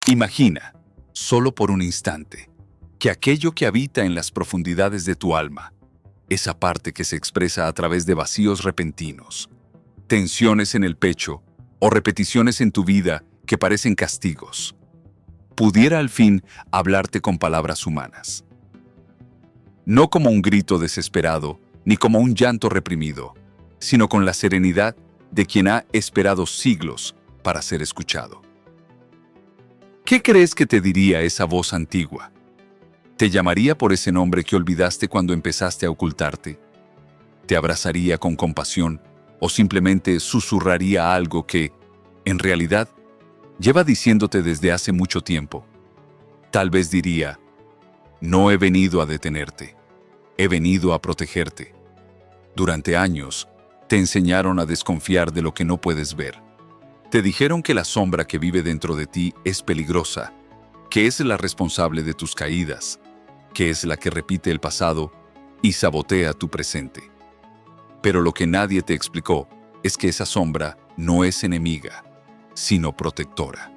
Imagina, solo por un instante, que aquello que habita en las profundidades de tu alma, esa parte que se expresa a través de vacíos repentinos, tensiones en el pecho o repeticiones en tu vida que parecen castigos, pudiera al fin hablarte con palabras humanas. No como un grito desesperado, ni como un llanto reprimido, sino con la serenidad de quien ha esperado siglos para ser escuchado. ¿Qué crees que te diría esa voz antigua? ¿Te llamaría por ese nombre que olvidaste cuando empezaste a ocultarte? ¿Te abrazaría con compasión o simplemente susurraría algo que, en realidad, lleva diciéndote desde hace mucho tiempo? Tal vez diría: no he venido a detenerte, he venido a protegerte. Durante años, te enseñaron a desconfiar de lo que no puedes ver. Te dijeron que la sombra que vive dentro de ti es peligrosa, que es la responsable de tus caídas, que es la que repite el pasado y sabotea tu presente. Pero lo que nadie te explicó es que esa sombra no es enemiga, sino protectora.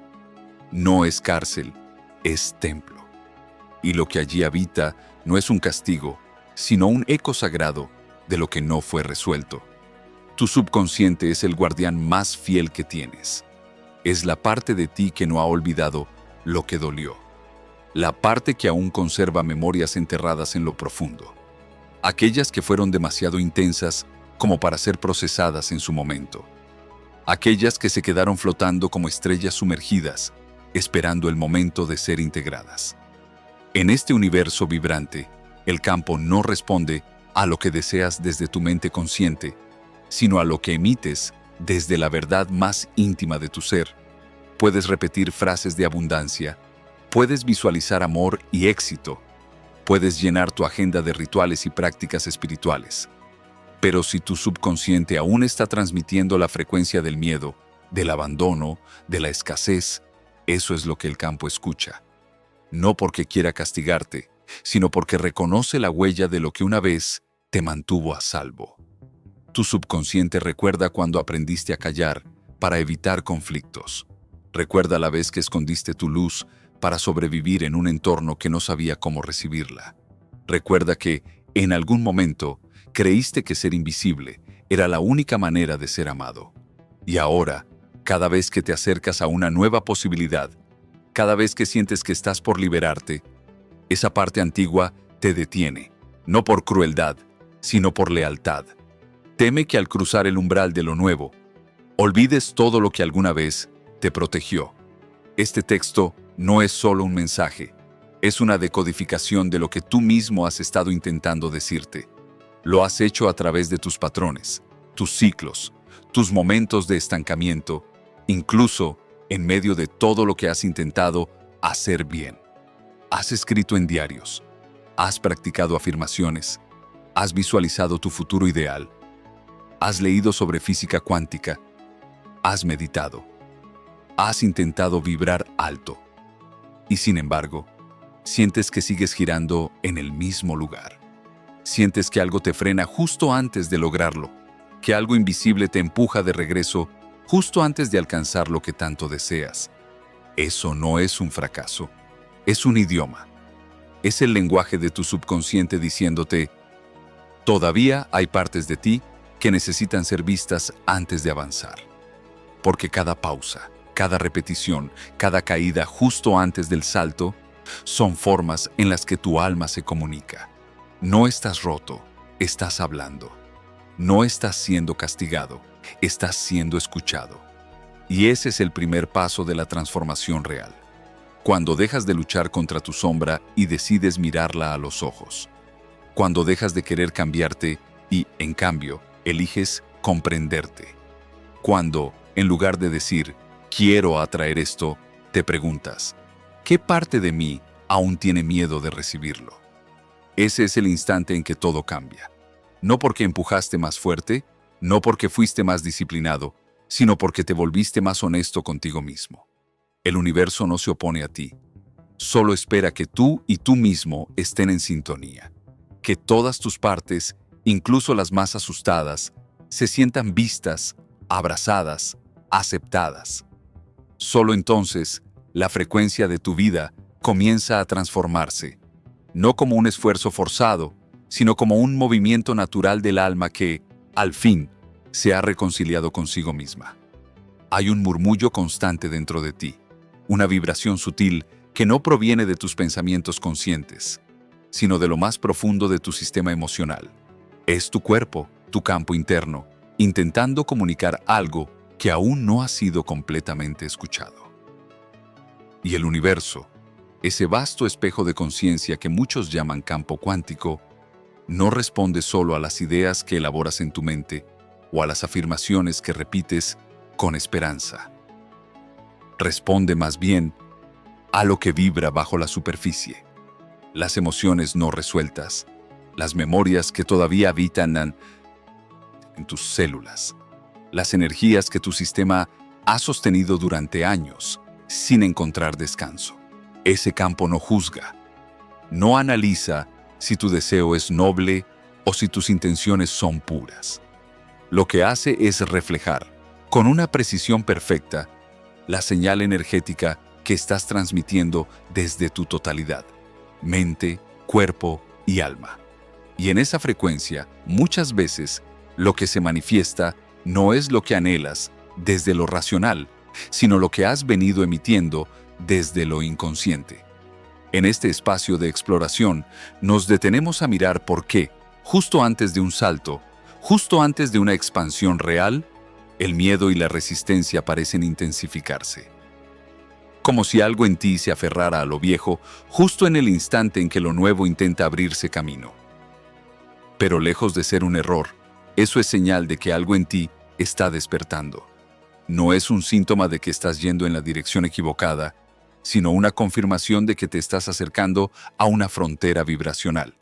No es cárcel, es templo. Y lo que allí habita no es un castigo, sino un eco sagrado de lo que no fue resuelto. Tu subconsciente es el guardián más fiel que tienes. Es la parte de ti que no ha olvidado lo que dolió. La parte que aún conserva memorias enterradas en lo profundo. Aquellas que fueron demasiado intensas como para ser procesadas en su momento. Aquellas que se quedaron flotando como estrellas sumergidas, esperando el momento de ser integradas. En este universo vibrante, el campo no responde a lo que deseas desde tu mente consciente, sino a lo que emites desde la verdad más íntima de tu ser. Puedes repetir frases de abundancia, puedes visualizar amor y éxito, puedes llenar tu agenda de rituales y prácticas espirituales. Pero si tu subconsciente aún está transmitiendo la frecuencia del miedo, del abandono, de la escasez, eso es lo que el campo escucha. No porque quiera castigarte, sino porque reconoce la huella de lo que una vez te mantuvo a salvo. Tu subconsciente recuerda cuando aprendiste a callar para evitar conflictos. Recuerda la vez que escondiste tu luz para sobrevivir en un entorno que no sabía cómo recibirla. Recuerda que, en algún momento, creíste que ser invisible era la única manera de ser amado. Y ahora, cada vez que te acercas a una nueva posibilidad, cada vez que sientes que estás por liberarte, esa parte antigua te detiene, no por crueldad, sino por lealtad. Teme que al cruzar el umbral de lo nuevo, olvides todo lo que alguna vez te protegió. Este texto no es solo un mensaje, es una decodificación de lo que tú mismo has estado intentando decirte. Lo has hecho a través de tus patrones, tus ciclos, tus momentos de estancamiento, incluso en medio de todo lo que has intentado hacer bien. Has escrito en diarios, has practicado afirmaciones, has visualizado tu futuro ideal, has leído sobre física cuántica, has meditado, has intentado vibrar alto. Y sin embargo, sientes que sigues girando en el mismo lugar. Sientes que algo te frena justo antes de lograrlo, que algo invisible te empuja de regreso justo antes de alcanzar lo que tanto deseas. Eso no es un fracaso, es un idioma. Es el lenguaje de tu subconsciente diciéndote: todavía hay partes de ti que necesitan ser vistas antes de avanzar. Porque cada pausa, cada repetición, cada caída justo antes del salto, son formas en las que tu alma se comunica. No estás roto, estás hablando. No estás siendo castigado, estás siendo escuchado. Y ese es el primer paso de la transformación real. Cuando dejas de luchar contra tu sombra y decides mirarla a los ojos. Cuando dejas de querer cambiarte y, en cambio, eliges comprenderte. Cuando, en lugar de decir, quiero atraer esto, te preguntas, ¿qué parte de mí aún tiene miedo de recibirlo? Ese es el instante en que todo cambia. No porque empujaste más fuerte, no porque fuiste más disciplinado, sino porque te volviste más honesto contigo mismo. El universo no se opone a ti. Solo espera que tú y tú mismo estén en sintonía. Que todas tus partes, incluso las más asustadas, se sientan vistas, abrazadas, aceptadas. Solo entonces la frecuencia de tu vida comienza a transformarse, no como un esfuerzo forzado, sino como un movimiento natural del alma que, al fin, se ha reconciliado consigo misma. Hay un murmullo constante dentro de ti, una vibración sutil que no proviene de tus pensamientos conscientes, sino de lo más profundo de tu sistema emocional. Es tu cuerpo, tu campo interno, intentando comunicar algo que aún no ha sido completamente escuchado. Y el universo, ese vasto espejo de conciencia que muchos llaman campo cuántico, no responde solo a las ideas que elaboras en tu mente o a las afirmaciones que repites con esperanza. Responde más bien a lo que vibra bajo la superficie, las emociones no resueltas, las memorias que todavía habitan en tus células, las energías que tu sistema ha sostenido durante años sin encontrar descanso. Ese campo no juzga, no analiza si tu deseo es noble o si tus intenciones son puras. Lo que hace es reflejar, con una precisión perfecta, la señal energética que estás transmitiendo desde tu totalidad, mente, cuerpo y alma. Y en esa frecuencia, muchas veces, lo que se manifiesta no es lo que anhelas desde lo racional, sino lo que has venido emitiendo desde lo inconsciente. En este espacio de exploración, nos detenemos a mirar por qué, justo antes de un salto, justo antes de una expansión real, el miedo y la resistencia parecen intensificarse. Como si algo en ti se aferrara a lo viejo justo en el instante en que lo nuevo intenta abrirse camino. Pero lejos de ser un error, eso es señal de que algo en ti está despertando. No es un síntoma de que estás yendo en la dirección equivocada, sino una confirmación de que te estás acercando a una frontera vibracional,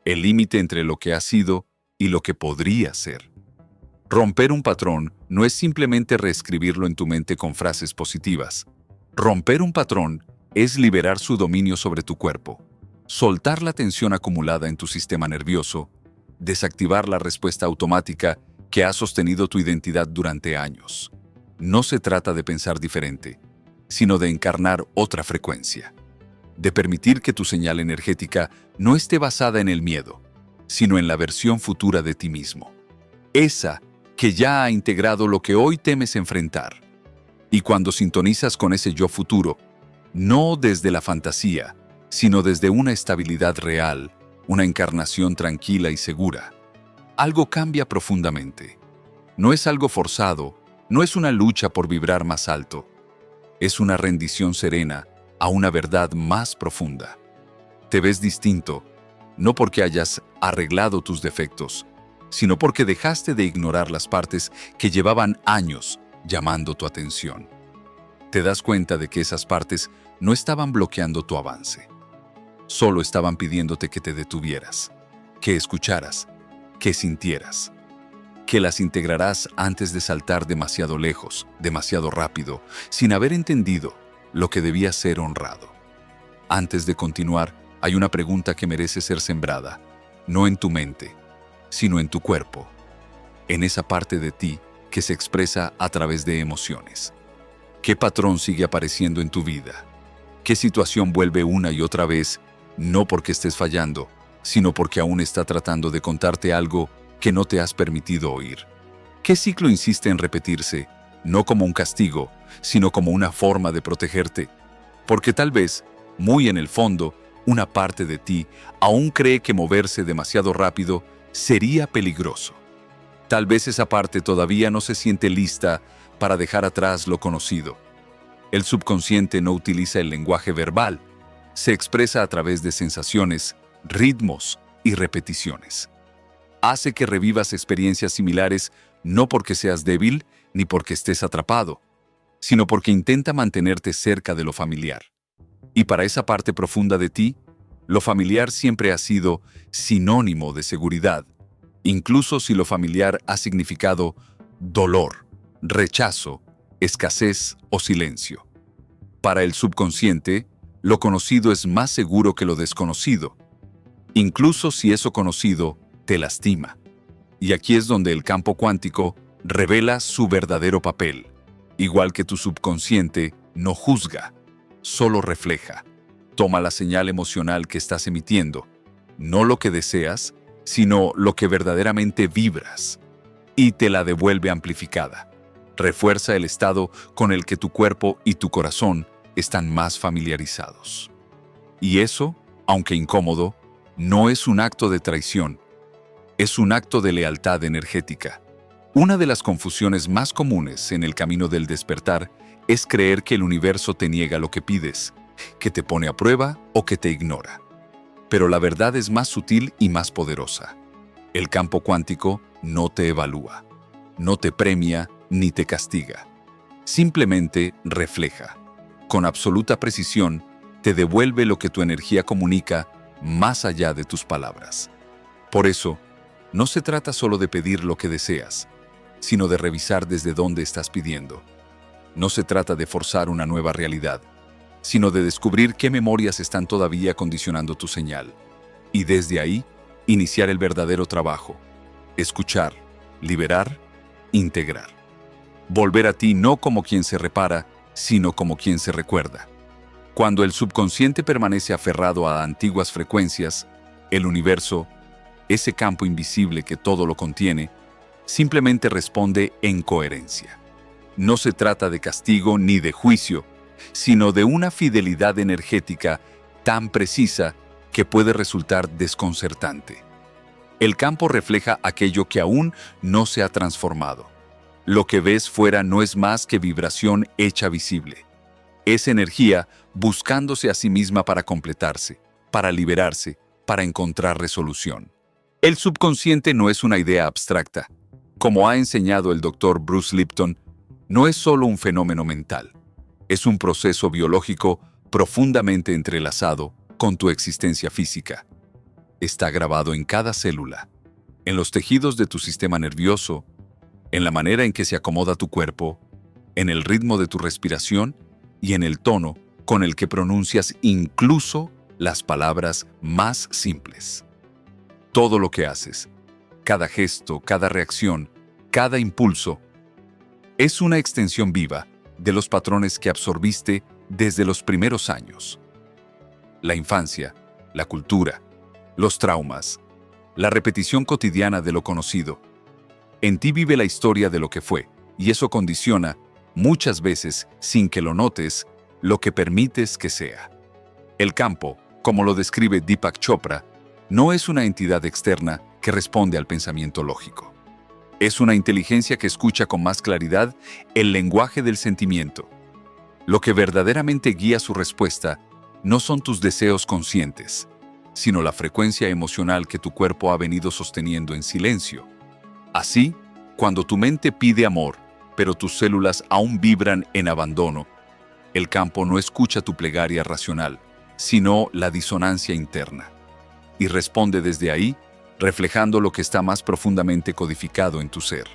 el límite entre lo que has sido y lo que podría ser. Romper un patrón no es simplemente reescribirlo en tu mente con frases positivas. Romper un patrón es liberar su dominio sobre tu cuerpo, soltar la tensión acumulada en tu sistema nervioso, desactivar la respuesta automática que ha sostenido tu identidad durante años. No se trata de pensar diferente, sino de encarnar otra frecuencia, de permitir que tu señal energética no esté basada en el miedo, sino en la versión futura de ti mismo, esa que ya ha integrado lo que hoy temes enfrentar. Y cuando sintonizas con ese yo futuro, no desde la fantasía, sino desde una estabilidad real, una encarnación tranquila y segura, algo cambia profundamente. No es algo forzado, no es una lucha por vibrar más alto, es una rendición serena a una verdad más profunda. Te ves distinto, no porque hayas arreglado tus defectos, sino porque dejaste de ignorar las partes que llevaban años llamando tu atención. Te das cuenta de que esas partes no estaban bloqueando tu avance. Solo estaban pidiéndote que te detuvieras, que escucharas, que sintieras, que las integrarás antes de saltar demasiado lejos, demasiado rápido, sin haber entendido lo que debía ser honrado. Antes de continuar, hay una pregunta que merece ser sembrada, no en tu mente, sino en tu cuerpo, en esa parte de ti que se expresa a través de emociones. ¿Qué patrón sigue apareciendo en tu vida? ¿Qué situación vuelve una y otra vez, no porque estés fallando, sino porque aún está tratando de contarte algo que no te has permitido oír? ¿Qué ciclo insiste en repetirse, no como un castigo, sino como una forma de protegerte? Porque tal vez, muy en el fondo, una parte de ti aún cree que moverse demasiado rápido sería peligroso. Tal vez esa parte todavía no se siente lista para dejar atrás lo conocido. El subconsciente no utiliza el lenguaje verbal, se expresa a través de sensaciones, ritmos y repeticiones. Hace que revivas experiencias similares no porque seas débil ni porque estés atrapado, sino porque intenta mantenerte cerca de lo familiar. Y para esa parte profunda de ti, lo familiar siempre ha sido sinónimo de seguridad, incluso si lo familiar ha significado dolor, rechazo, escasez o silencio. Para el subconsciente, lo conocido es más seguro que lo desconocido, incluso si eso conocido te lastima. Y aquí es donde el campo cuántico revela su verdadero papel. Igual que tu subconsciente no juzga, solo refleja. Toma la señal emocional que estás emitiendo, no lo que deseas, sino lo que verdaderamente vibras, y te la devuelve amplificada. Refuerza el estado con el que tu cuerpo y tu corazón están más familiarizados. Y eso, aunque incómodo, no es un acto de traición, es un acto de lealtad energética. Una de las confusiones más comunes en el camino del despertar es creer que el universo te niega lo que pides, que te pone a prueba o que te ignora. Pero la verdad es más sutil y más poderosa. El campo cuántico no te evalúa, no te premia ni te castiga. Simplemente refleja. Con absoluta precisión, te devuelve lo que tu energía comunica más allá de tus palabras. Por eso, no se trata solo de pedir lo que deseas, sino de revisar desde dónde estás pidiendo. No se trata de forzar una nueva realidad, sino de descubrir qué memorias están todavía condicionando tu señal. Y desde ahí, iniciar el verdadero trabajo. Escuchar, liberar, integrar. Volver a ti no como quien se repara, sino como quien se recuerda. Cuando el subconsciente permanece aferrado a antiguas frecuencias, el universo, ese campo invisible que todo lo contiene, simplemente responde en coherencia. No se trata de castigo ni de juicio, sino de una fidelidad energética tan precisa que puede resultar desconcertante. El campo refleja aquello que aún no se ha transformado. Lo que ves fuera no es más que vibración hecha visible. Es energía buscándose a sí misma para completarse, para liberarse, para encontrar resolución. El subconsciente no es una idea abstracta. Como ha enseñado el Dr. Bruce Lipton, no es solo un fenómeno mental. Es un proceso biológico profundamente entrelazado con tu existencia física. Está grabado en cada célula, en los tejidos de tu sistema nervioso, en la manera en que se acomoda tu cuerpo, en el ritmo de tu respiración y en el tono con el que pronuncias incluso las palabras más simples. Todo lo que haces, cada gesto, cada reacción, cada impulso, es una extensión viva de los patrones que absorbiste desde los primeros años. La infancia, la cultura, los traumas, la repetición cotidiana de lo conocido. En ti vive la historia de lo que fue, y eso condiciona, muchas veces sin que lo notes, lo que permites que sea. El campo, como lo describe Deepak Chopra, no es una entidad externa que responde al pensamiento lógico. Es una inteligencia que escucha con más claridad el lenguaje del sentimiento. Lo que verdaderamente guía su respuesta no son tus deseos conscientes, sino la frecuencia emocional que tu cuerpo ha venido sosteniendo en silencio. Así, cuando tu mente pide amor, pero tus células aún vibran en abandono, el campo no escucha tu plegaria racional, sino la disonancia interna. Y responde desde ahí, reflejando lo que está más profundamente codificado en tu ser.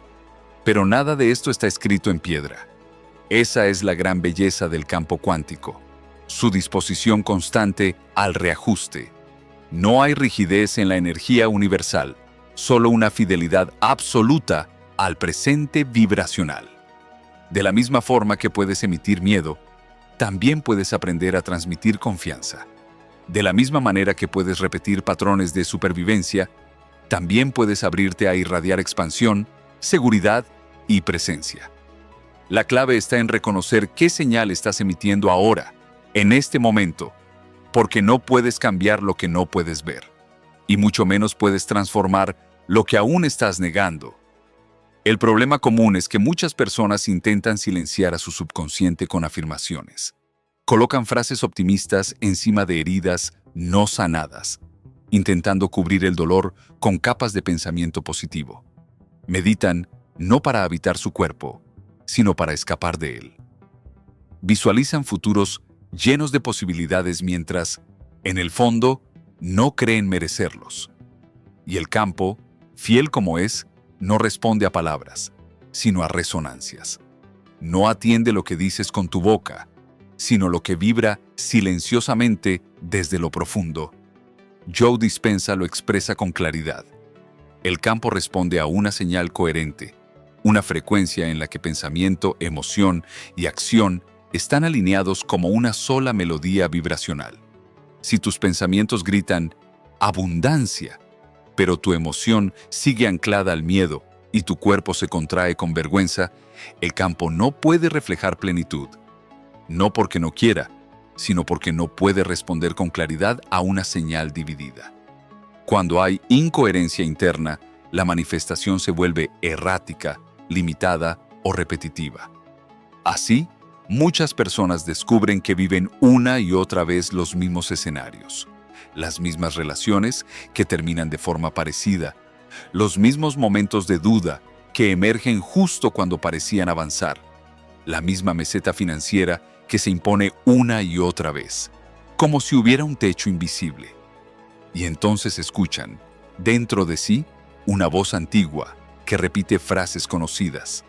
Pero nada de esto está escrito en piedra. Esa es la gran belleza del campo cuántico, su disposición constante al reajuste. No hay rigidez en la energía universal, solo una fidelidad absoluta al presente vibracional. De la misma forma que puedes emitir miedo, también puedes aprender a transmitir confianza. De la misma manera que puedes repetir patrones de supervivencia, también puedes abrirte a irradiar expansión, seguridad y presencia. La clave está en reconocer qué señal estás emitiendo ahora, en este momento, porque no puedes cambiar lo que no puedes ver, y mucho menos puedes transformar lo que aún estás negando. El problema común es que muchas personas intentan silenciar a su subconsciente con afirmaciones. Colocan frases optimistas encima de heridas no sanadas, intentando cubrir el dolor con capas de pensamiento positivo. Meditan no para habitar su cuerpo, sino para escapar de él. Visualizan futuros llenos de posibilidades mientras, en el fondo, no creen merecerlos. Y el campo, fiel como es, no responde a palabras, sino a resonancias. No atiende lo que dices con tu boca, sino lo que vibra silenciosamente desde lo profundo. Joe Dispenza lo expresa con claridad. El campo responde a una señal coherente, una frecuencia en la que pensamiento, emoción y acción están alineados como una sola melodía vibracional. Si tus pensamientos gritan abundancia, pero tu emoción sigue anclada al miedo y tu cuerpo se contrae con vergüenza, el campo no puede reflejar plenitud. No porque no quiera, sino porque no puede responder con claridad a una señal dividida. Cuando hay incoherencia interna, la manifestación se vuelve errática, limitada o repetitiva. Así, muchas personas descubren que viven una y otra vez los mismos escenarios, las mismas relaciones que terminan de forma parecida, los mismos momentos de duda que emergen justo cuando parecían avanzar, la misma meseta financiera que se impone una y otra vez, como si hubiera un techo invisible. Y entonces escuchan, dentro de sí, una voz antigua que repite frases conocidas.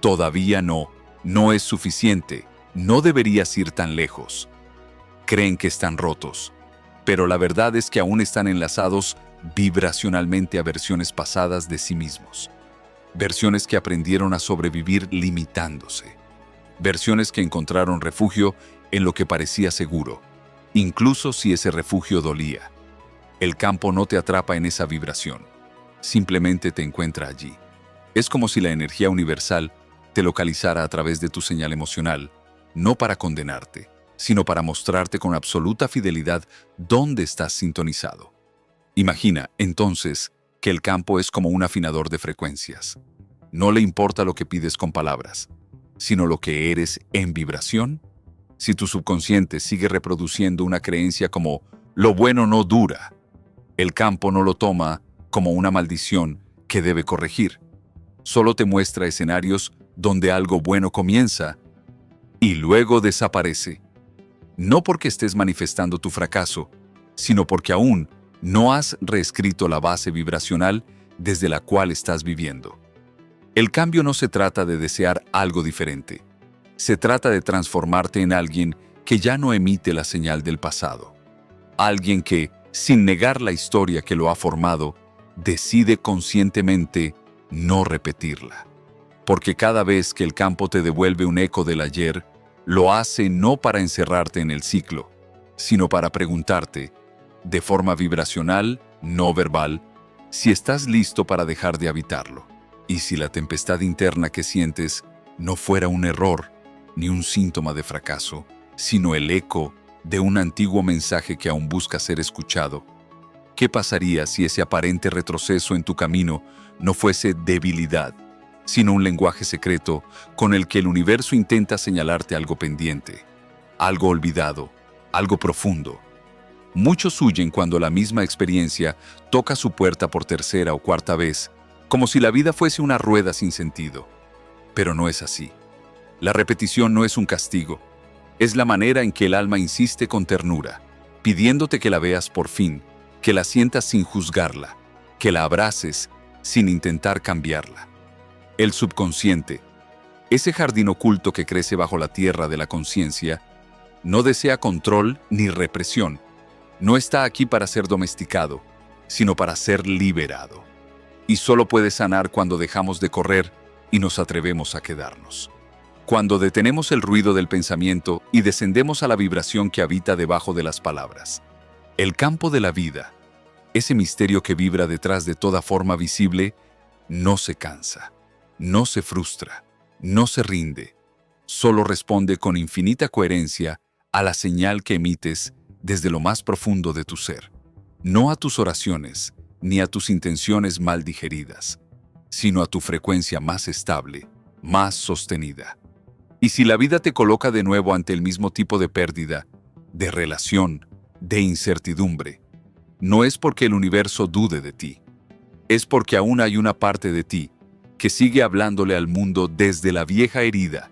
Todavía no, no es suficiente, no deberías ir tan lejos. Creen que están rotos, pero la verdad es que aún están enlazados vibracionalmente a versiones pasadas de sí mismos. Versiones que aprendieron a sobrevivir limitándose. Versiones que encontraron refugio en lo que parecía seguro, incluso si ese refugio dolía. El campo no te atrapa en esa vibración, simplemente te encuentra allí. Es como si la energía universal te localizara a través de tu señal emocional, no para condenarte, sino para mostrarte con absoluta fidelidad dónde estás sintonizado. Imagina, entonces, que el campo es como un afinador de frecuencias. No le importa lo que pides con palabras, sino lo que eres en vibración. Si tu subconsciente sigue reproduciendo una creencia como «lo bueno no dura», el campo no lo toma como una maldición que debe corregir. Solo te muestra escenarios donde algo bueno comienza y luego desaparece. No porque estés manifestando tu fracaso, sino porque aún no has reescrito la base vibracional desde la cual estás viviendo. El cambio no se trata de desear algo diferente. Se trata de transformarte en alguien que ya no emite la señal del pasado. Alguien que, sin negar la historia que lo ha formado, decide conscientemente no repetirla. Porque cada vez que el campo te devuelve un eco del ayer, lo hace no para encerrarte en el ciclo, sino para preguntarte, de forma vibracional, no verbal, si estás listo para dejar de habitarlo. Y si la tempestad interna que sientes no fuera un error ni un síntoma de fracaso, sino el eco de un antiguo mensaje que aún busca ser escuchado. ¿Qué pasaría si ese aparente retroceso en tu camino no fuese debilidad, sino un lenguaje secreto con el que el universo intenta señalarte algo pendiente, algo olvidado, algo profundo? Muchos huyen cuando la misma experiencia toca su puerta por tercera o cuarta vez, como si la vida fuese una rueda sin sentido. Pero no es así. La repetición no es un castigo. Es la manera en que el alma insiste con ternura, pidiéndote que la veas por fin, que la sientas sin juzgarla, que la abraces sin intentar cambiarla. El subconsciente, ese jardín oculto que crece bajo la tierra de la conciencia, no desea control ni represión. No está aquí para ser domesticado, sino para ser liberado. Y solo puede sanar cuando dejamos de correr y nos atrevemos a quedarnos. Cuando detenemos el ruido del pensamiento y descendemos a la vibración que habita debajo de las palabras. El campo de la vida, ese misterio que vibra detrás de toda forma visible, no se cansa, no se frustra, no se rinde. Solo responde con infinita coherencia a la señal que emites desde lo más profundo de tu ser. No a tus oraciones, ni a tus intenciones mal digeridas, sino a tu frecuencia más estable, más sostenida. Y si la vida te coloca de nuevo ante el mismo tipo de pérdida, de relación, de incertidumbre, no es porque el universo dude de ti, es porque aún hay una parte de ti que sigue hablándole al mundo desde la vieja herida.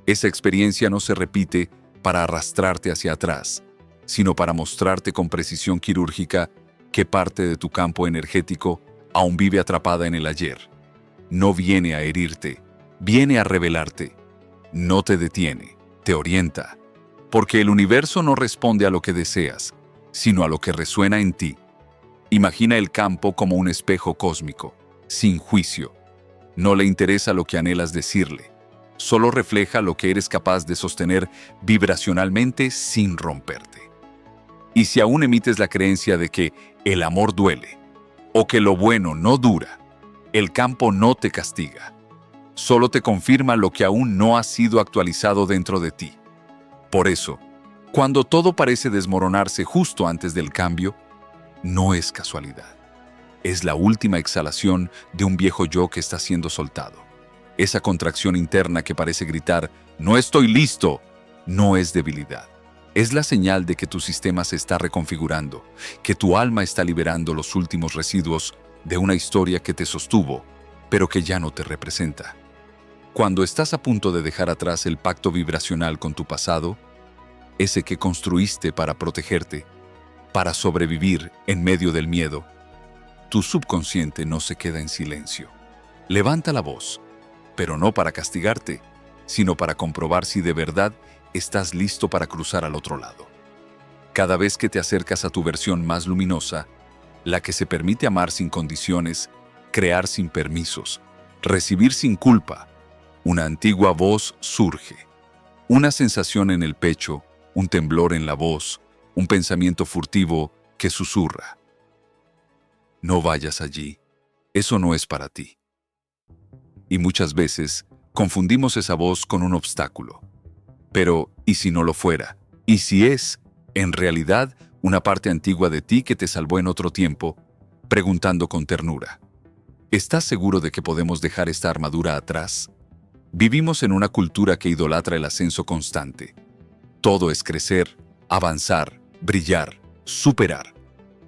Esa experiencia no se repite para arrastrarte hacia atrás, sino para mostrarte con precisión quirúrgica qué parte de tu campo energético aún vive atrapada en el ayer. No viene a herirte, viene a revelarte. No te detiene, te orienta. Porque el universo no responde a lo que deseas, sino a lo que resuena en ti. Imagina el campo como un espejo cósmico, sin juicio. No le interesa lo que anhelas decirle, solo refleja lo que eres capaz de sostener vibracionalmente sin romperte. Y si aún emites la creencia de que el amor duele, o que lo bueno no dura, el campo no te castiga, solo te confirma lo que aún no ha sido actualizado dentro de ti. Por eso, cuando todo parece desmoronarse justo antes del cambio, no es casualidad. Es la última exhalación de un viejo yo que está siendo soltado. Esa contracción interna que parece gritar, "No estoy listo", no es debilidad. Es la señal de que tu sistema se está reconfigurando, que tu alma está liberando los últimos residuos de una historia que te sostuvo, pero que ya no te representa. Cuando estás a punto de dejar atrás el pacto vibracional con tu pasado, ese que construiste para protegerte, para sobrevivir en medio del miedo, tu subconsciente no se queda en silencio. Levanta la voz, pero no para castigarte, sino para comprobar si de verdad estás listo para cruzar al otro lado. Cada vez que te acercas a tu versión más luminosa, la que se permite amar sin condiciones, crear sin permisos, recibir sin culpa, una antigua voz surge. Una sensación en el pecho, un temblor en la voz, un pensamiento furtivo que susurra: "No vayas allí, eso no es para ti". Y muchas veces confundimos esa voz con un obstáculo. Pero, ¿y si no lo fuera? ¿Y si es, en realidad, una parte antigua de ti que te salvó en otro tiempo, preguntando con ternura: ¿estás seguro de que podemos dejar esta armadura atrás? Vivimos en una cultura que idolatra el ascenso constante. Todo es crecer, avanzar, brillar, superar.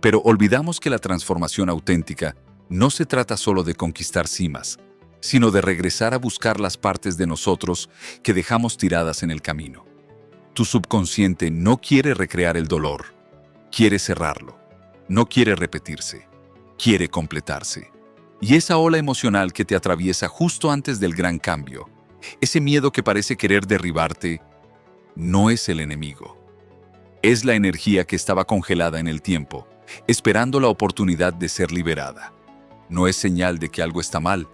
Pero olvidamos que la transformación auténtica no se trata solo de conquistar cimas, sino de regresar a buscar las partes de nosotros que dejamos tiradas en el camino. Tu subconsciente no quiere recrear el dolor, quiere cerrarlo, no quiere repetirse, quiere completarse. Y esa ola emocional que te atraviesa justo antes del gran cambio, ese miedo que parece querer derribarte, no es el enemigo. Es la energía que estaba congelada en el tiempo, esperando la oportunidad de ser liberada. No es señal de que algo está mal,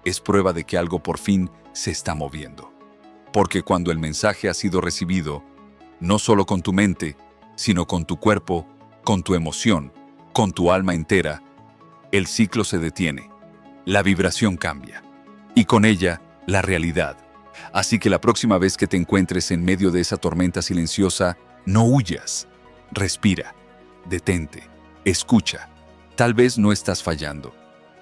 es prueba de que algo por fin se está moviendo. Porque cuando el mensaje ha sido recibido, no solo con tu mente, sino con tu cuerpo, con tu emoción, con tu alma entera, el ciclo se detiene, la vibración cambia, y con ella, la realidad. Así que la próxima vez que te encuentres en medio de esa tormenta silenciosa, no huyas, respira, detente, escucha. Tal vez no estás fallando,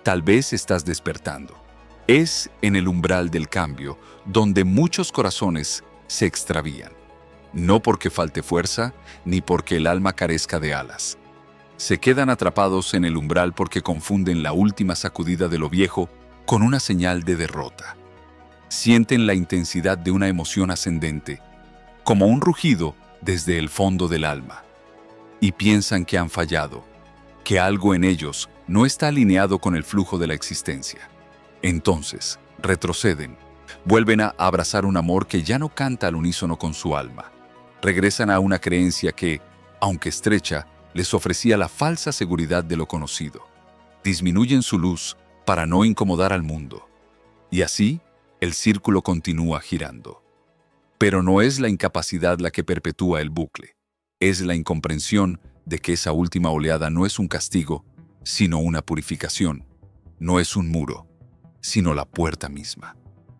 tal vez estás despertando. Es en el umbral del cambio donde muchos corazones se extravían. No porque falte fuerza, ni porque el alma carezca de alas. Se quedan atrapados en el umbral porque confunden la última sacudida de lo viejo con una señal de derrota. Sienten la intensidad de una emoción ascendente, como un rugido desde el fondo del alma, y piensan que han fallado, que algo en ellos no está alineado con el flujo de la existencia. Entonces, retroceden, vuelven a abrazar un amor que ya no canta al unísono con su alma. Regresan a una creencia que, aunque estrecha, les ofrecía la falsa seguridad de lo conocido. Disminuyen su luz para no incomodar al mundo. Y así, el círculo continúa girando. Pero no es la incapacidad la que perpetúa el bucle. Es la incomprensión de que esa última oleada no es un castigo, sino una purificación. No es un muro, sino la puerta misma.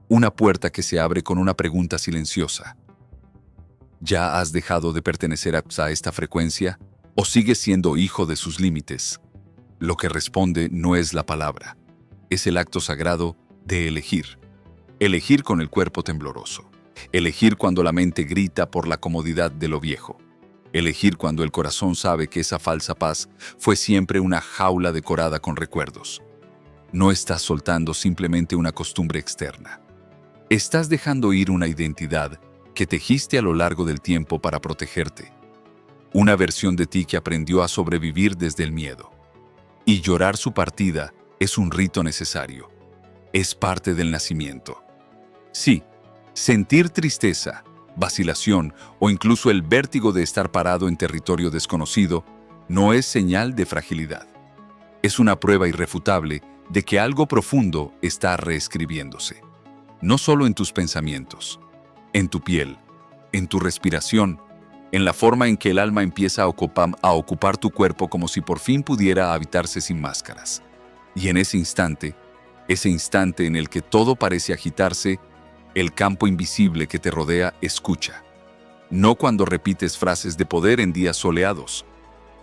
Una puerta que se abre con una pregunta silenciosa. ¿Ya has dejado de pertenecer a esta frecuencia o sigues siendo hijo de sus límites? Lo que responde no es la palabra, es el acto sagrado de elegir. Elegir con el cuerpo tembloroso. Elegir cuando la mente grita por la comodidad de lo viejo. Elegir cuando el corazón sabe que esa falsa paz fue siempre una jaula decorada con recuerdos. No estás soltando simplemente una costumbre externa. Estás dejando ir una identidad que tejiste a lo largo del tiempo para protegerte. Una versión de ti que aprendió a sobrevivir desde el miedo. Y llorar su partida es un rito necesario. Es parte del nacimiento. Sí, sentir tristeza, vacilación o incluso el vértigo de estar parado en territorio desconocido no es señal de fragilidad. Es una prueba irrefutable de que algo profundo está reescribiéndose. no solo en tus pensamientos, en tu piel, en tu respiración, en la forma en que el alma empieza a ocupar tu cuerpo como si por fin pudiera habitarse sin máscaras. Y en ese instante en el que todo parece agitarse, el campo invisible que te rodea escucha. No cuando repites frases de poder en días soleados.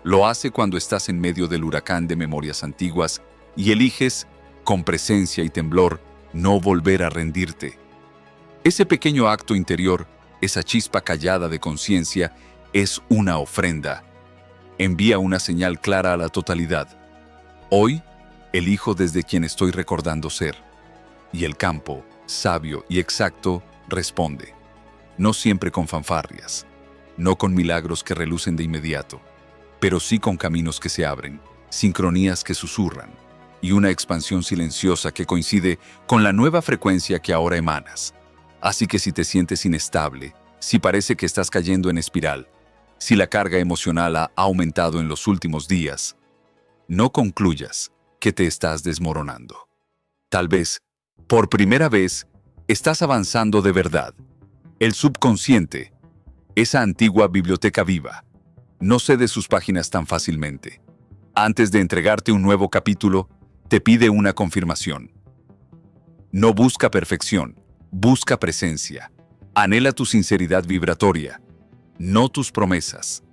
Lo hace cuando estás en medio del huracán de memorias antiguas y eliges, con presencia y temblor, no volver a rendirte. Ese pequeño acto interior, esa chispa callada de conciencia, es una ofrenda. Envía una señal clara a la totalidad. Hoy, elijo desde quien estoy recordando ser. Y el campo, sabio y exacto, responde. No siempre con fanfarrias, no con milagros que relucen de inmediato, pero sí con caminos que se abren, sincronías que susurran, y una expansión silenciosa que coincide con la nueva frecuencia que ahora emanas. Así que si te sientes inestable, si parece que estás cayendo en espiral, si la carga emocional ha aumentado en los últimos días, no concluyas que te estás desmoronando. Tal vez, por primera vez, estás avanzando de verdad. El subconsciente, esa antigua biblioteca viva, no cede sus páginas tan fácilmente. Antes de entregarte un nuevo capítulo, te pide una confirmación. No busca perfección, busca presencia. Anhela tu sinceridad vibratoria, no tus promesas.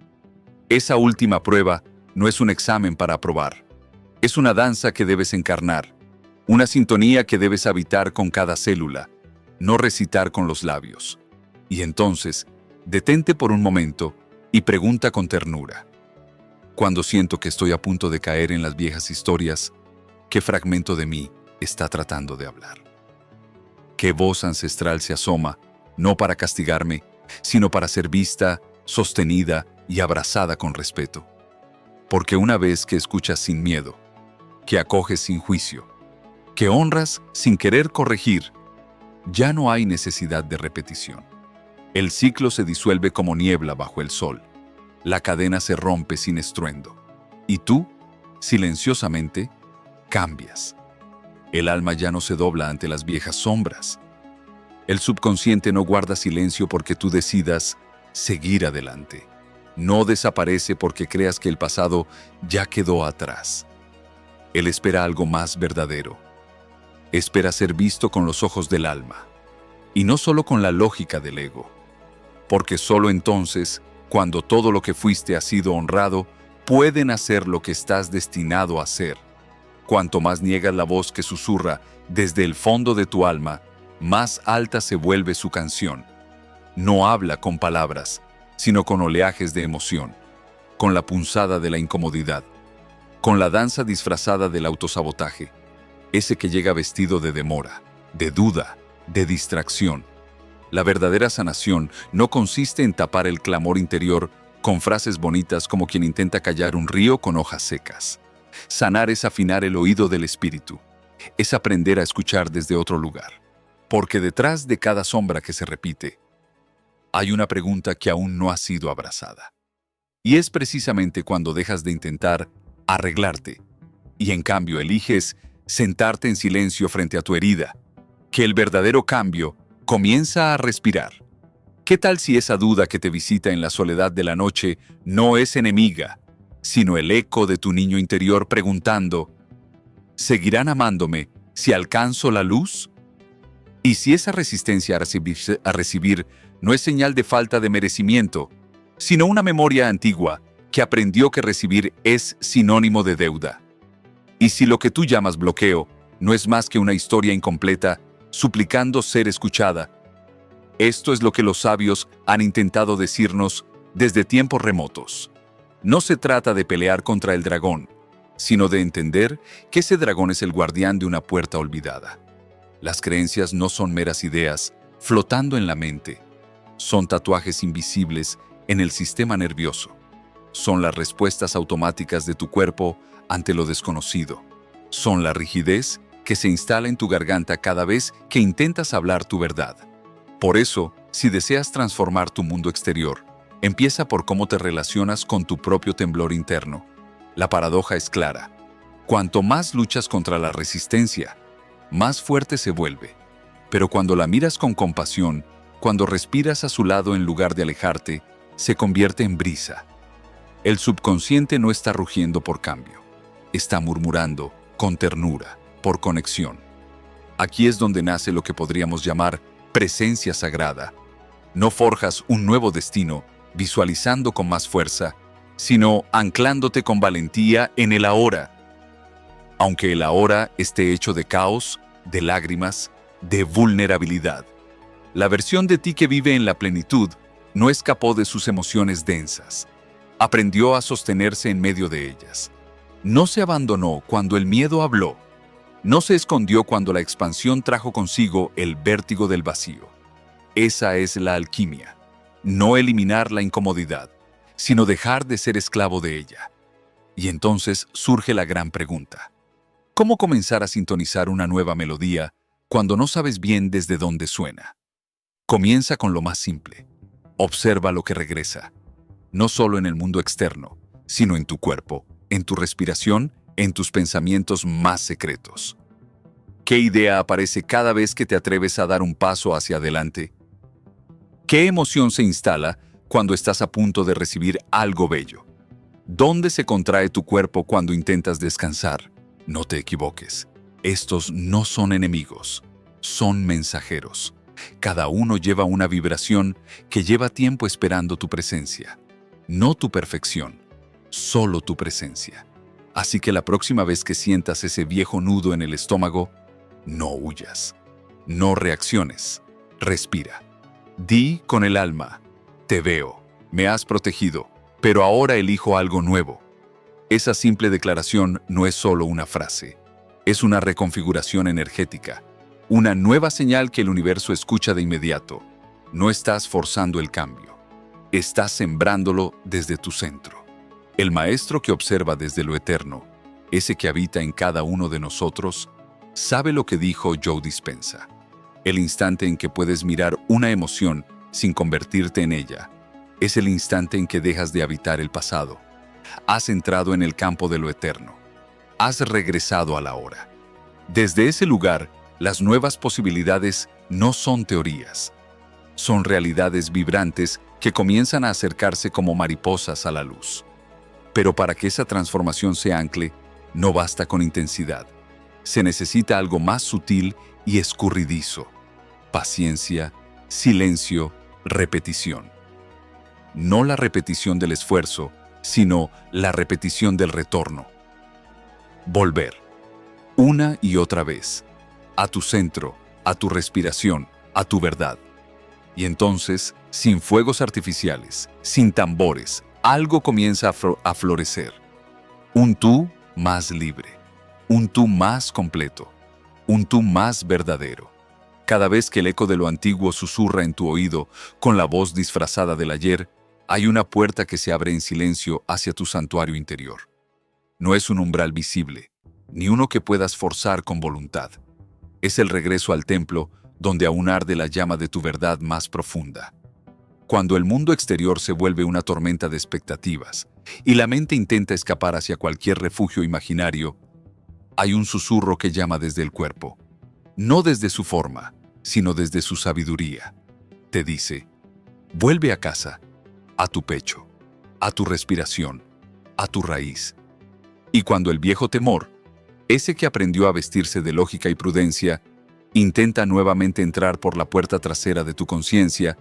Esa última prueba no es un examen para aprobar. Es una danza que debes encarnar, una sintonía que debes habitar con cada célula, no recitar con los labios. Y entonces, detente por un momento y pregunta con ternura. Cuando siento que estoy a punto de caer en las viejas historias, ¿qué fragmento de mí está tratando de hablar? ¿Qué voz ancestral se asoma, no para castigarme, sino para ser vista, sostenida y abrazada con respeto? Porque una vez que escuchas sin miedo, que acoges sin juicio, que honras sin querer corregir, ya no hay necesidad de repetición. El ciclo se disuelve como niebla bajo el sol. La cadena se rompe sin estruendo. Y tú, silenciosamente, cambias. El alma ya no se dobla ante las viejas sombras. El subconsciente no guarda silencio porque tú decidas seguir adelante. No desaparece porque creas que el pasado ya quedó atrás. Él espera algo más verdadero. Espera ser visto con los ojos del alma, y no solo con la lógica del ego. Porque solo entonces, cuando todo lo que fuiste ha sido honrado, pueden hacer lo que estás destinado a hacer. Cuanto más niegas la voz que susurra desde el fondo de tu alma, más alta se vuelve su canción. No habla con palabras, sino con oleajes de emoción, con la punzada de la incomodidad, con la danza disfrazada del autosabotaje, ese que llega vestido de demora, de duda, de distracción. La verdadera sanación no consiste en tapar el clamor interior con frases bonitas como quien intenta callar un río con hojas secas. Sanar es afinar el oído del espíritu, es aprender a escuchar desde otro lugar. Porque detrás de cada sombra que se repite, hay una pregunta que aún no ha sido abrazada. Y es precisamente cuando dejas de intentar arreglarte y en cambio eliges sentarte en silencio frente a tu herida, que el verdadero cambio comienza a respirar. ¿Qué tal si esa duda que te visita en la soledad de la noche no es enemiga, sino el eco de tu niño interior preguntando, ¿seguirán amándome si alcanzo la luz? Y si esa resistencia a recibir no es señal de falta de merecimiento, sino una memoria antigua que aprendió que recibir es sinónimo de deuda. Y si lo que tú llamas bloqueo no es más que una historia incompleta, suplicando ser escuchada. Esto es lo que los sabios han intentado decirnos desde tiempos remotos. No se trata de pelear contra el dragón, sino de entender que ese dragón es el guardián de una puerta olvidada. Las creencias no son meras ideas flotando en la mente. Son tatuajes invisibles en el sistema nervioso. Son las respuestas automáticas de tu cuerpo ante lo desconocido. Son la rigidez que se instala en tu garganta cada vez que intentas hablar tu verdad. Por eso, si deseas transformar tu mundo exterior, empieza por cómo te relacionas con tu propio temblor interno. La paradoja es clara. Cuanto más luchas contra la resistencia, más fuerte se vuelve. Pero cuando la miras con compasión, cuando respiras a su lado en lugar de alejarte, se convierte en brisa. El subconsciente no está rugiendo por cambio. Está murmurando, con ternura, por conexión. Aquí es donde nace lo que podríamos llamar presencia sagrada. No forjas un nuevo destino, visualizando con más fuerza, sino anclándote con valentía en el ahora. Aunque el ahora esté hecho de caos, de lágrimas, de vulnerabilidad. La versión de ti que vive en la plenitud no escapó de sus emociones densas. Aprendió a sostenerse en medio de ellas. No se abandonó cuando el miedo habló. No se escondió cuando la expansión trajo consigo el vértigo del vacío. Esa es la alquimia. No eliminar la incomodidad, sino dejar de ser esclavo de ella. Y entonces surge la gran pregunta. ¿Cómo comenzar a sintonizar una nueva melodía cuando no sabes bien desde dónde suena? Comienza con lo más simple. Observa lo que regresa. No solo en el mundo externo, sino en tu cuerpo, en tu respiración, en tus pensamientos más secretos. ¿Qué idea aparece cada vez que te atreves a dar un paso hacia adelante? ¿Qué emoción se instala cuando estás a punto de recibir algo bello? ¿Dónde se contrae tu cuerpo cuando intentas descansar? No te equivoques. Estos no son enemigos, son mensajeros. Cada uno lleva una vibración que lleva tiempo esperando tu presencia. No tu perfección, solo tu presencia. Así que la próxima vez que sientas ese viejo nudo en el estómago, no huyas, no reacciones, respira. Di con el alma, te veo, me has protegido, pero ahora elijo algo nuevo. Esa simple declaración no es solo una frase, es una reconfiguración energética, una nueva señal que el universo escucha de inmediato. No estás forzando el cambio, estás sembrándolo desde tu centro. El maestro que observa desde lo eterno, ese que habita en cada uno de nosotros, sabe lo que dijo Joe Dispenza. El instante en que puedes mirar una emoción sin convertirte en ella, es el instante en que dejas de habitar el pasado. Has entrado en el campo de lo eterno. Has regresado a la hora. Desde ese lugar, las nuevas posibilidades no son teorías. Son realidades vibrantes que comienzan a acercarse como mariposas a la luz. Pero para que esa transformación se ancle, no basta con intensidad. Se necesita algo más sutil y escurridizo. Paciencia, silencio, repetición. No la repetición del esfuerzo, sino la repetición del retorno. Volver, una y otra vez, a tu centro, a tu respiración, a tu verdad. Y entonces, sin fuegos artificiales, sin tambores, algo comienza a florecer. Un tú más libre, un tú más completo, un tú más verdadero. Cada vez que el eco de lo antiguo susurra en tu oído con la voz disfrazada del ayer, hay una puerta que se abre en silencio hacia tu santuario interior. No es un umbral visible, ni uno que puedas forzar con voluntad. Es el regreso al templo donde aún arde la llama de tu verdad más profunda. Cuando el mundo exterior se vuelve una tormenta de expectativas y la mente intenta escapar hacia cualquier refugio imaginario, hay un susurro que llama desde el cuerpo, no desde su forma, sino desde su sabiduría. Te dice, vuelve a casa, a tu pecho, a tu respiración, a tu raíz. Y cuando el viejo temor, ese que aprendió a vestirse de lógica y prudencia, intenta nuevamente entrar por la puerta trasera de tu conciencia,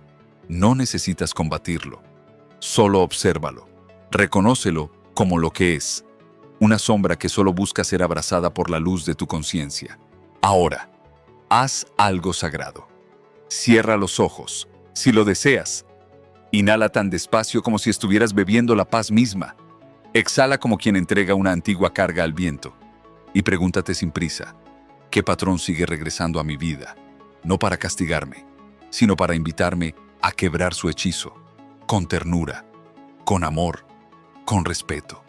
no necesitas combatirlo. Solo obsérvalo, reconócelo como lo que es, una sombra que solo busca ser abrazada por la luz de tu conciencia. Ahora, haz algo sagrado. Cierra los ojos, si lo deseas. Inhala tan despacio como si estuvieras bebiendo la paz misma. Exhala como quien entrega una antigua carga al viento. Y pregúntate sin prisa, ¿qué patrón sigue regresando a mi vida? No para castigarme, sino para invitarme a quebrar su hechizo, con ternura, con amor, con respeto.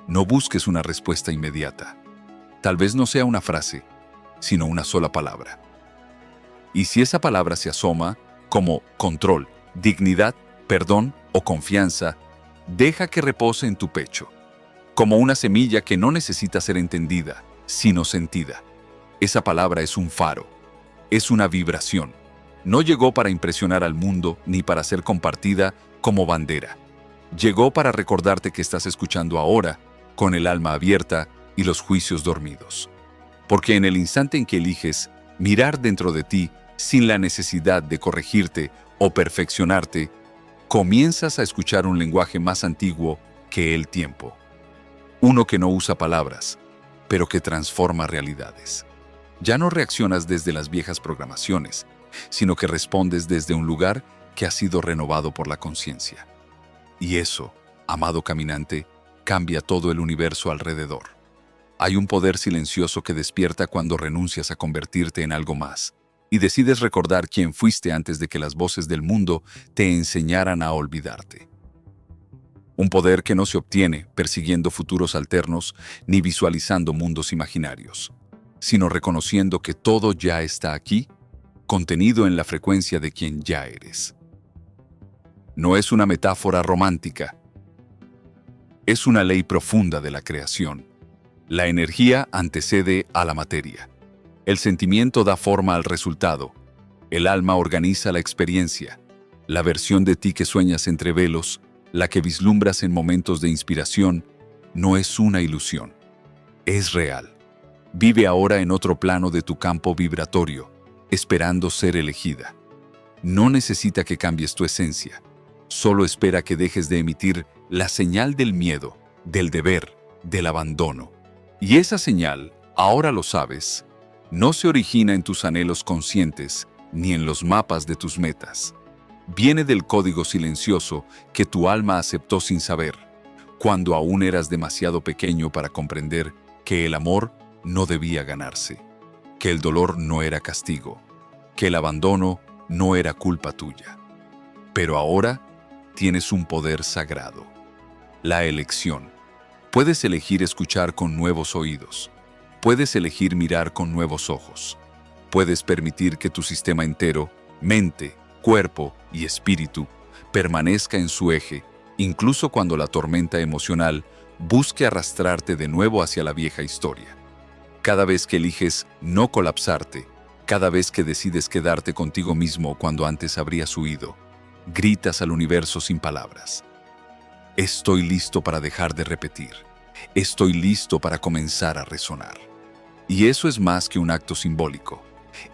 No busques una respuesta inmediata. Tal vez no sea una frase, sino una sola palabra. Y si esa palabra se asoma como control, dignidad, perdón o confianza, deja que repose en tu pecho, como una semilla que no necesita ser entendida, sino sentida. Esa palabra es un faro, Es una vibración. No llegó para impresionar al mundo ni para ser compartida como bandera. Llegó para recordarte que estás escuchando ahora, con el alma abierta y los juicios dormidos. Porque en el instante en que eliges mirar dentro de ti sin la necesidad de corregirte o perfeccionarte, comienzas a escuchar un lenguaje más antiguo que el tiempo. Uno que no usa palabras, pero que transforma realidades. Ya no reaccionas desde las viejas programaciones, sino que respondes desde un lugar que ha sido renovado por la conciencia. Y eso, amado caminante, cambia todo el universo alrededor. Hay un poder silencioso que despierta cuando renuncias a convertirte en algo más y decides recordar quién fuiste antes de que las voces del mundo te enseñaran a olvidarte. Un poder que no se obtiene persiguiendo futuros alternos ni visualizando mundos imaginarios, sino reconociendo que todo ya está aquí, contenido en la frecuencia de quien ya eres. No es una metáfora romántica, es una ley profunda de la creación. La energía antecede a la materia. El sentimiento da forma al resultado. El alma organiza la experiencia. La versión de ti que sueñas entre velos, la que vislumbras en momentos de inspiración, no es una ilusión. Es real. Vive ahora en otro plano de tu campo vibratorio, esperando ser elegida. No necesita que cambies tu esencia. Solo espera que dejes de emitir la señal del miedo, del deber, del abandono. Y esa señal, ahora lo sabes, no se origina en tus anhelos conscientes ni en los mapas de tus metas. Viene del código silencioso que tu alma aceptó sin saber, cuando aún eras demasiado pequeño para comprender que el amor no debía ganarse, que el dolor no era castigo, que el abandono no era culpa tuya. Pero ahora tienes un poder sagrado, la elección. Puedes elegir escuchar con nuevos oídos. Puedes elegir mirar con nuevos ojos. Puedes permitir que tu sistema entero, mente, cuerpo y espíritu, permanezca en su eje, incluso cuando la tormenta emocional busque arrastrarte de nuevo hacia la vieja historia. Cada vez que eliges no colapsarte, cada vez que decides quedarte contigo mismo cuando antes habrías huido, gritas al universo sin palabras. Estoy listo para dejar de repetir. Estoy listo para comenzar a resonar. Y eso es más que un acto simbólico.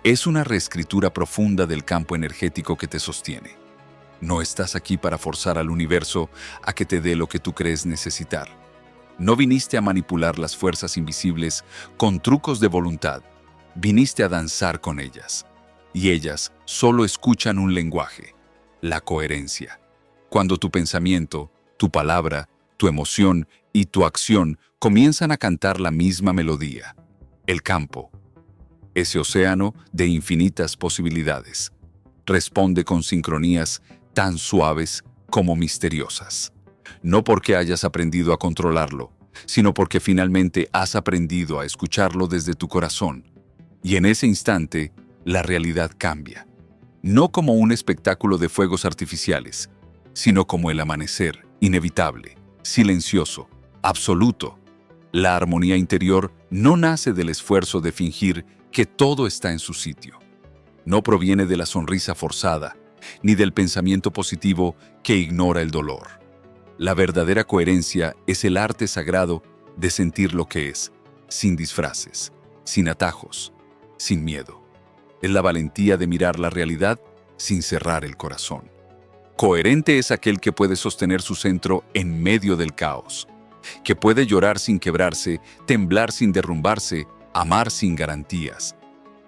Es una reescritura profunda del campo energético que te sostiene. No estás aquí para forzar al universo a que te dé lo que tú crees necesitar. No viniste a manipular las fuerzas invisibles con trucos de voluntad. Viniste a danzar con ellas. Y ellas solo escuchan un lenguaje: la coherencia. Cuando tu pensamiento, tu palabra, tu emoción y tu acción comienzan a cantar la misma melodía. El campo, ese océano de infinitas posibilidades, responde con sincronías tan suaves como misteriosas. No porque hayas aprendido a controlarlo, sino porque finalmente has aprendido a escucharlo desde tu corazón. Y en ese instante, la realidad cambia. No como un espectáculo de fuegos artificiales, sino como el amanecer, inevitable, silencioso, absoluto. La armonía interior no nace del esfuerzo de fingir que todo está en su sitio. No proviene de la sonrisa forzada, ni del pensamiento positivo que ignora el dolor. La verdadera coherencia es el arte sagrado de sentir lo que es, sin disfraces, sin atajos, sin miedo. Es la valentía de mirar la realidad sin cerrar el corazón. Coherente es aquel que puede sostener su centro en medio del caos, que puede llorar sin quebrarse, temblar sin derrumbarse, amar sin garantías.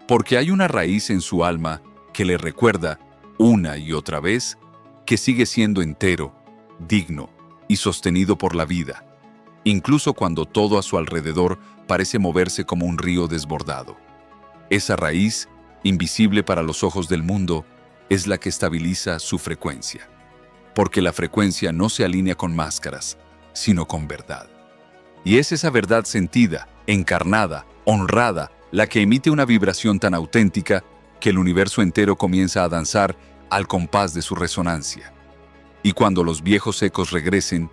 Porque hay una raíz en su alma que le recuerda, una y otra vez, que sigue siendo entero, digno y sostenido por la vida, incluso cuando todo a su alrededor parece moverse como un río desbordado. Esa raíz, invisible para los ojos del mundo, es la que estabiliza su frecuencia. Porque la frecuencia no se alinea con máscaras, sino con verdad. Y es esa verdad sentida, encarnada, honrada, la que emite una vibración tan auténtica que el universo entero comienza a danzar al compás de su resonancia. Y cuando los viejos ecos regresen,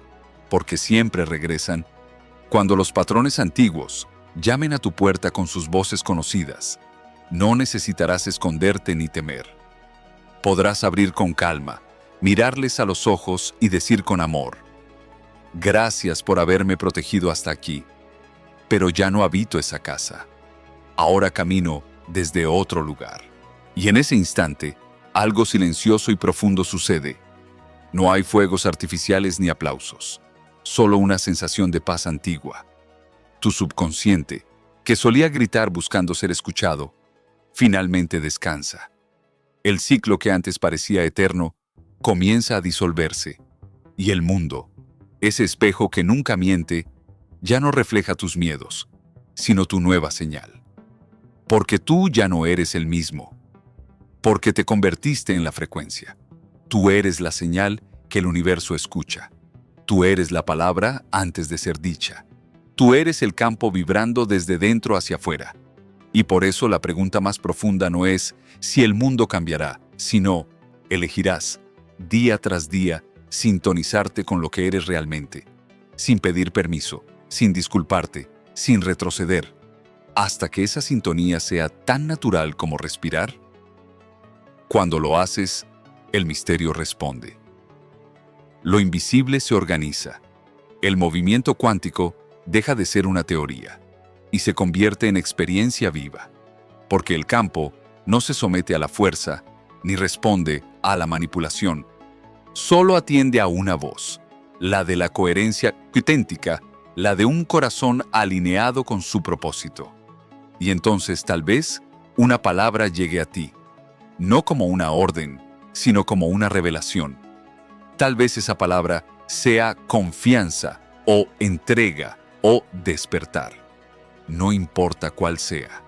porque siempre regresan, cuando los patrones antiguos llamen a tu puerta con sus voces conocidas, No necesitarás esconderte ni temer. Podrás abrir con calma, mirarles a los ojos y decir con amor: gracias por haberme protegido hasta aquí, pero ya no habito esa casa. Ahora camino desde otro lugar. Y en ese instante, algo silencioso y profundo sucede. No hay fuegos artificiales ni aplausos, solo una sensación de paz antigua. Tu subconsciente, que solía gritar buscando ser escuchado, finalmente descansa. El ciclo que antes parecía eterno comienza a disolverse, y el mundo, ese espejo que nunca miente, ya no refleja tus miedos, sino tu nueva señal. Porque tú ya no eres el mismo, porque te convertiste en la frecuencia. Tú eres la señal que el universo escucha. Tú eres la palabra antes de ser dicha. Tú eres el campo vibrando desde dentro hacia afuera. Y por eso la pregunta más profunda no es si el mundo cambiará, sino, elegirás, día tras día, sintonizarte con lo que eres realmente, sin pedir permiso, sin disculparte, sin retroceder, hasta que esa sintonía sea tan natural como respirar. Cuando lo haces, el misterio responde. Lo invisible se organiza. El movimiento cuántico deja de ser una teoría y se convierte en experiencia viva, porque el campo no se somete a la fuerza ni responde a la manipulación. Solo atiende a una voz, la de la coherencia auténtica, la de un corazón alineado con su propósito. Y entonces tal vez una palabra llegue a ti, no como una orden, sino como una revelación. Tal vez esa palabra sea confianza o entrega o despertar. No importa cuál sea.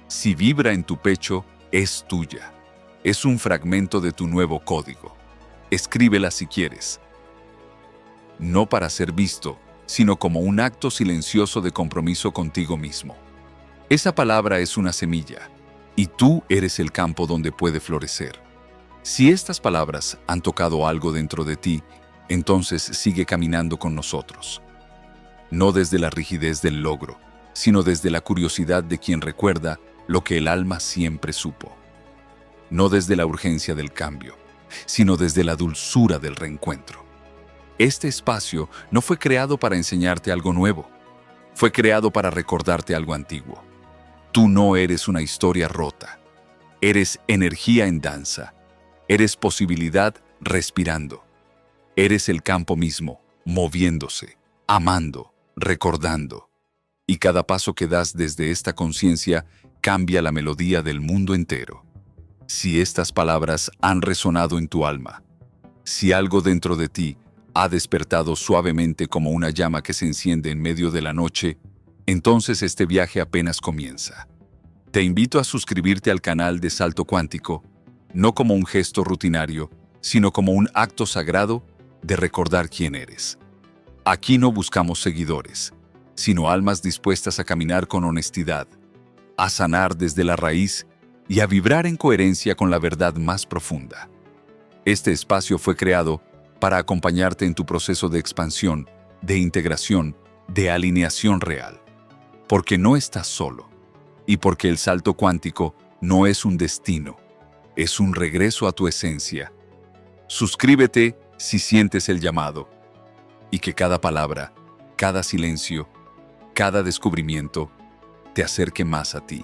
Si vibra en tu pecho, es tuya. Es un fragmento de tu nuevo código. Escríbela si quieres. No para ser visto, sino como un acto silencioso de compromiso contigo mismo. Esa palabra es una semilla, y tú eres el campo donde puede florecer. Si estas palabras han tocado algo dentro de ti, entonces sigue caminando con nosotros. No desde la rigidez del logro, sino desde la curiosidad de quien recuerda lo que el alma siempre supo. No desde la urgencia del cambio, sino desde la dulzura del reencuentro. Este espacio no fue creado para enseñarte algo nuevo, fue creado para recordarte algo antiguo. Tú no eres una historia rota, eres energía en danza, eres posibilidad respirando, eres el campo mismo, moviéndose, amando, recordando. Y cada paso que das desde esta conciencia cambia la melodía del mundo entero. Si estas palabras han resonado en tu alma, si algo dentro de ti ha despertado suavemente como una llama que se enciende en medio de la noche, entonces este viaje apenas comienza. Te invito a suscribirte al canal de Salto Cuántico, no como un gesto rutinario, sino como un acto sagrado de recordar quién eres. Aquí no buscamos seguidores, sino almas dispuestas a caminar con honestidad, a sanar desde la raíz y a vibrar en coherencia con la verdad más profunda. Este espacio fue creado para acompañarte en tu proceso de expansión, de integración, de alineación real. Porque no estás solo, y porque el salto cuántico no es un destino, es un regreso a tu esencia. Suscríbete si sientes el llamado, y que cada palabra, cada silencio, cada descubrimiento te acerque más a ti.